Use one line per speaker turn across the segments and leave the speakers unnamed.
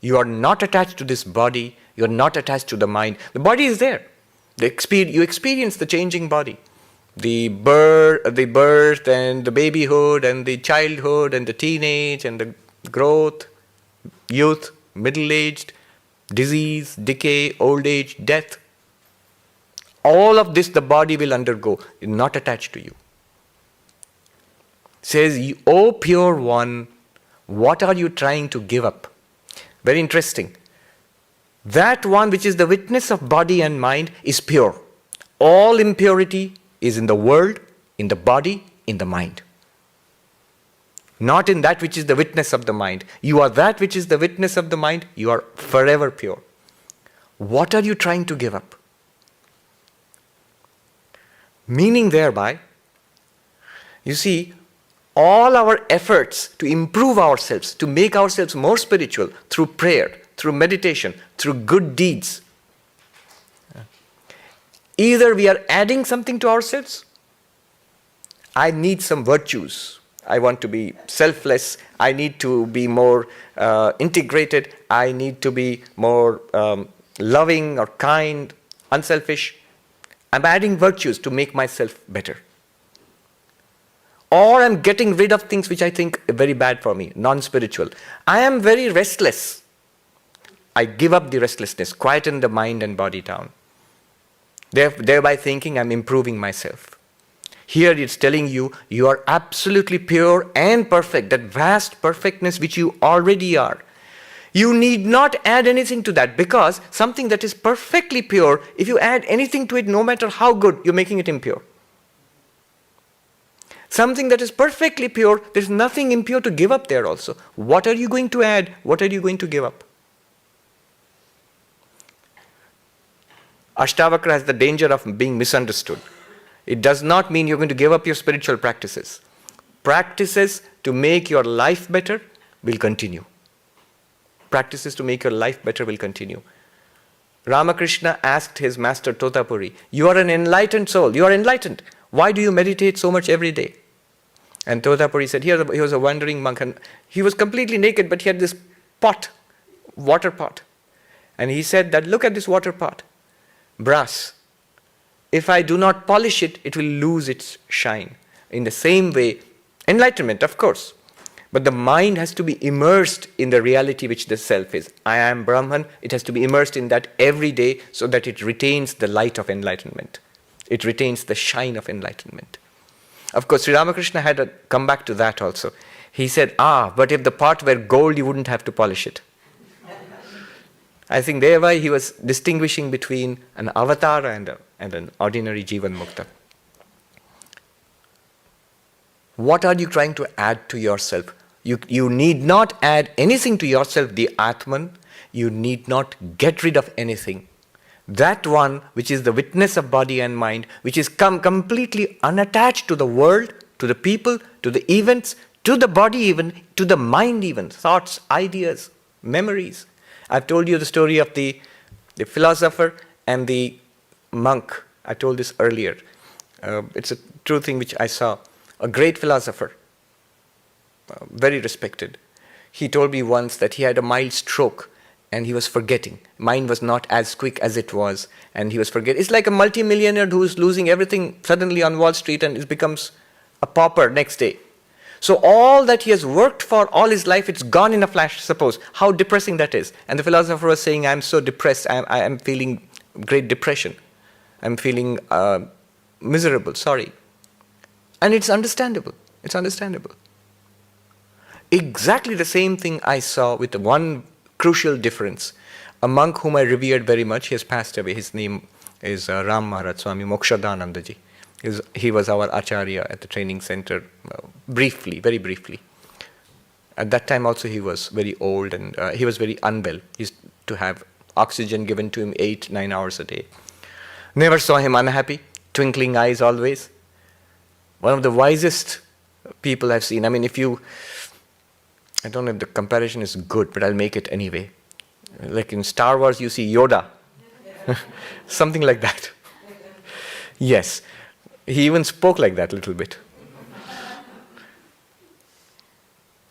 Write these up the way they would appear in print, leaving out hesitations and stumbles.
You are not attached to this body. You are not attached to the mind. The body is there. You experience the changing body. The birth and the babyhood and the childhood and the teenage and the growth, youth, middle-aged, disease, decay, old age, death. All of this the body will undergo. It's not attached to you. It says, O pure one, what are you trying to give up? Very interesting. That one which is the witness of body and mind is pure. All impurity is in the world, in the body, in the mind. Not in that which is the witness of the mind. You are that which is the witness of the mind. You are forever pure. What are you trying to give up? Meaning thereby, you see, all our efforts to improve ourselves, to make ourselves more spiritual through prayer, through meditation, through good deeds. Either we are adding something to ourselves. I need some virtues. I want to be selfless. I need to be more integrated. I need to be more loving or kind, unselfish. I'm adding virtues to make myself better. Or I'm getting rid of things which I think are very bad for me, non-spiritual. I am very restless. I give up the restlessness, quieten the mind and body down. Thereby thinking I'm improving myself. Here it's telling you, you are absolutely pure and perfect, that vast perfectness which you already are. You need not add anything to that, because something that is perfectly pure, if you add anything to it, no matter how good, you're making it impure. Something that is perfectly pure, there's nothing impure to give up there also. What are you going to add? What are you going to give up? Ashtavakra has the danger of being misunderstood. It does not mean you're going to give up your spiritual practices. Practices to make your life better will continue. Practices to make your life better will continue. Ramakrishna asked his master Totapuri, you are an enlightened soul, you are enlightened. Why do you meditate so much every day? And Totapuri said, he was a wandering monk and he was completely naked, but he had this pot, water pot. And he said that, look at this water pot, brass. If I do not polish it, it will lose its shine. In the same way, enlightenment, of course. But the mind has to be immersed in the reality which the self is. I am Brahman. It has to be immersed in that every day so that it retains the light of enlightenment. It retains the shine of enlightenment. Of course, Sri Ramakrishna had to come back to that also. He said, but if the pot were gold, you wouldn't have to polish it. I think thereby he was distinguishing between an avatar and an ordinary Jivan Mukta. What are you trying to add to yourself? You need not add anything to yourself, the Atman. You need not get rid of anything. That one which is the witness of body and mind, which is completely unattached to the world, to the people, to the events, to the body even, to the mind even, thoughts, ideas, memories. I've told you the story of the philosopher and the monk. I told this earlier. It's a true thing which I saw. A great philosopher, very respected. He told me once that he had a mild stroke and he was forgetting. Mind was not as quick as it was and he was forgetting. It's like a multimillionaire who's losing everything suddenly on Wall Street and it becomes a pauper next day. So all that he has worked for all his life, it's gone in a flash, suppose. How depressing that is. And the philosopher was saying, I'm so depressed, I am feeling great depression. I'm feeling miserable, sorry. And it's understandable. It's understandable. Exactly the same thing I saw with one crucial difference. A monk whom I revered very much, he has passed away. His name is Ram Maharaj, Swami Mokshadanandaji. He was our Acharya at the training center, briefly, very briefly. At that time also he was very old and he was very unwell. He used to have oxygen given to him 8-9 hours a day. Never saw him unhappy, twinkling eyes always. One of the wisest people I've seen. I mean, I don't know if the comparison is good, but I'll make it anyway. Like in Star Wars, you see Yoda. Something like that. Yes. He even spoke like that a little bit.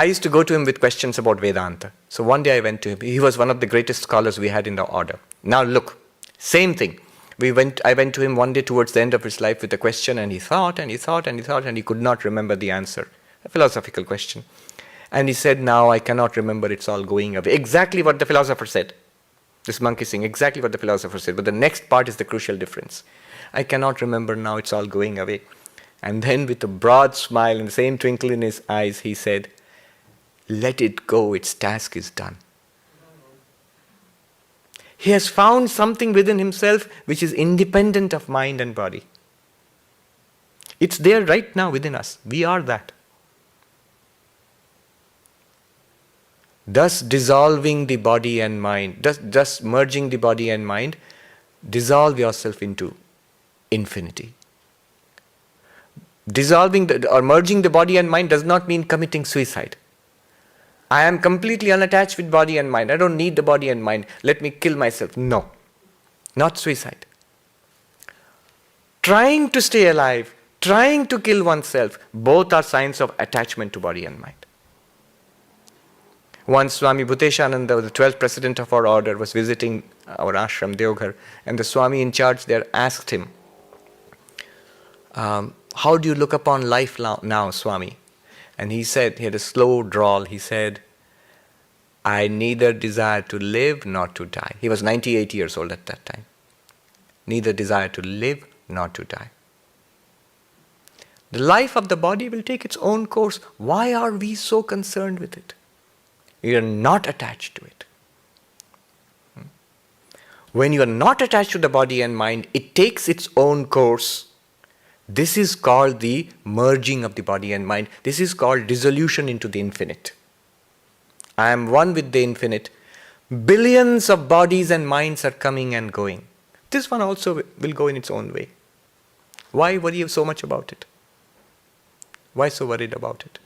I used to go to him with questions about Vedanta. So one day I went to him. He was one of the greatest scholars we had in the order. Now look, same thing. I went to him one day towards the end of his life with a question, and he thought and he thought and he thought, and he could not remember the answer. A philosophical question. And he said, now I cannot remember, it's all going away. Exactly what the philosopher said. This monkey saying exactly what the philosopher said. But the next part is the crucial difference. I cannot remember now, it's all going away. And then with a broad smile and the same twinkle in his eyes, he said, let it go, its task is done. He has found something within himself which is independent of mind and body. It's there right now within us. We are that. Thus dissolving the body and mind, thus merging the body and mind, dissolve yourself into infinity. Dissolving or merging the body and mind does not mean committing suicide. I am completely unattached with body and mind. I don't need the body and mind. Let me kill myself. No, not suicide. Trying to stay alive, trying to kill oneself, both are signs of attachment to body and mind. Once Swami Bhuteshananda, the 12th president of our order, was visiting our ashram, Deoghar, and the Swami in charge there asked him, how do you look upon life now, Swami? And he said, he had a slow drawl, he said, I neither desire to live nor to die. He was 98 years old at that time. Neither desire to live nor to die. The life of the body will take its own course. Why are we so concerned with it? We are not attached to it. When you are not attached to the body and mind, it takes its own course. This is called the merging of the body and mind. This is called dissolution into the infinite. I am one with the infinite. Billions of bodies and minds are coming and going. This one also will go in its own way. Why worry so much about it? Why so worried about it?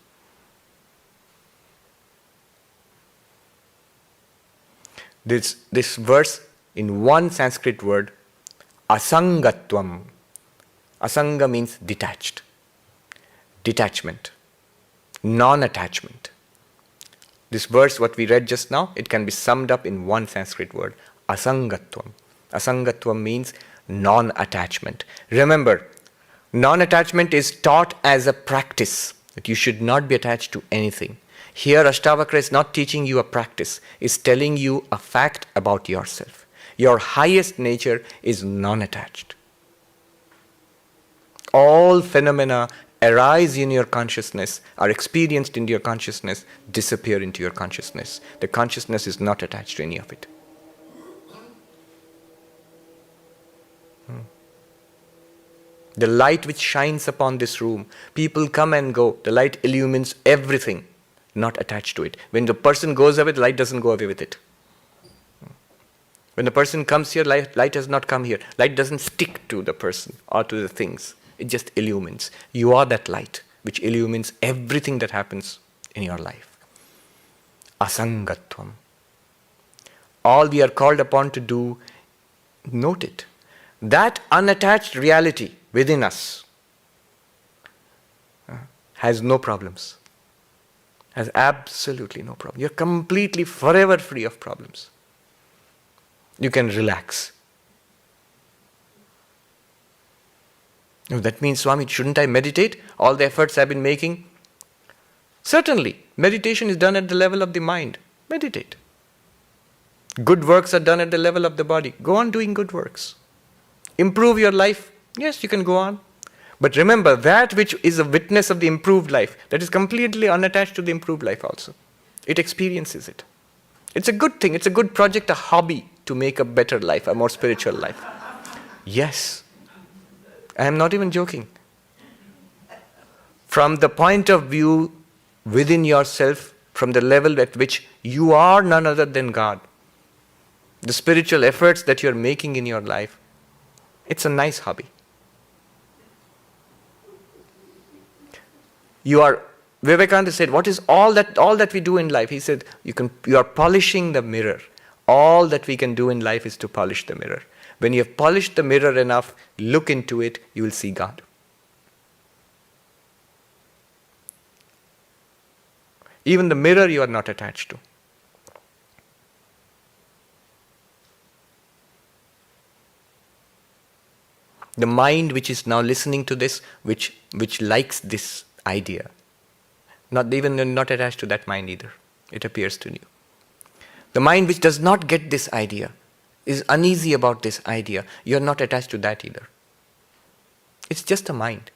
This verse in one Sanskrit word, asangatvam. Asanga means detached, detachment, non-attachment. This verse, what we read just now, it can be summed up in one Sanskrit word, asangatvam. Asangatvam means non-attachment. Remember, non-attachment is taught as a practice, that you should not be attached to anything. Here, Ashtavakra is not teaching you a practice, it's telling you a fact about yourself. Your highest nature is non-attached. All phenomena arise in your consciousness, are experienced in your consciousness, disappear into your consciousness. The consciousness is not attached to any of it. The light which shines upon this room, people come and go, the light illumines everything, not attached to it. When the person goes away, the light doesn't go away with it. When the person comes here, light does not come here. Light doesn't stick to the person or to the things. It just illumines. You are that light which illumines everything that happens in your life. Asangatvam. All we are called upon to do, note it. That unattached reality within us has no problems. Has absolutely no problem. You're completely, forever free of problems. You can relax. No, that means, Swami, shouldn't I meditate? All the efforts I've been making? Certainly, meditation is done at the level of the mind. Meditate. Good works are done at the level of the body. Go on doing good works. Improve your life. Yes, you can go on. But remember, that which is a witness of the improved life, that is completely unattached to the improved life also. It experiences it. It's a good thing. It's a good project, a hobby to make a better life, a more spiritual life. Yes. I am not even joking. From the point of view within yourself, from the level at which you are none other than God, the spiritual efforts that you are making in your life, it's a nice hobby. Vivekananda said, what is all that we do in life? He said, you are polishing the mirror. All that we can do in life is to polish the mirror. When you have polished the mirror enough, look into it, you will see God. Even the mirror you are not attached to. The mind which is now listening to this, which likes this idea, not attached to that mind either. It appears to you. The mind which does not get this idea, is uneasy about this idea, you are not attached to that either. It's just a mind.